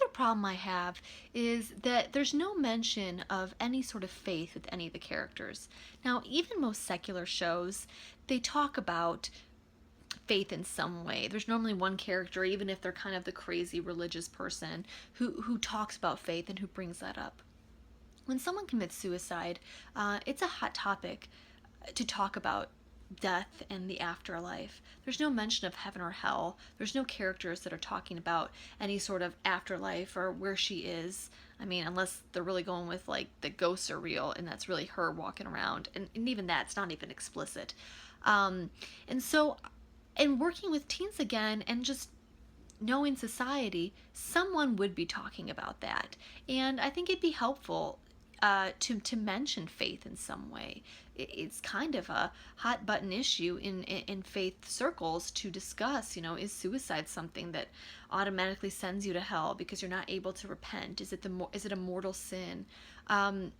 other problem I have is that there's no mention of any sort of faith with any of the characters. Now, even most secular shows, they talk about faith in some way. There's normally one character, even if they're kind of the crazy religious person, who talks about faith and who brings that up. When someone commits suicide, it's a hot topic to talk about death and the afterlife. There's no mention of heaven or hell. There's no characters that are talking about any sort of afterlife or where she is. I mean, unless they're really going with like the ghosts are real and that's really her walking around. And even that's not even explicit. Um, and so, in working with teens again and just knowing society, someone would be talking about that. And I think it'd be helpful to mention faith in some way. It's kind of a hot button issue in faith circles to discuss. You know, is suicide something that automatically sends you to hell because you're not able to repent? Is it a mortal sin? Um,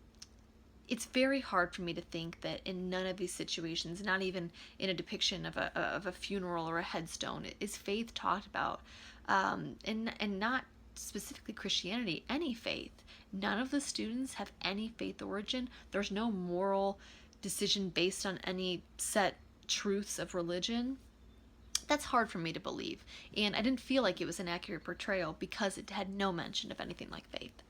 it's very hard for me to think that in none of these situations, not even in a depiction of a funeral or a headstone, is faith talked about, and not specifically Christianity, any faith. None of the students have any faith origin. There's no moral decision based on any set truths of religion. That's hard for me to believe, and I didn't feel like it was an accurate portrayal because it had no mention of anything like faith.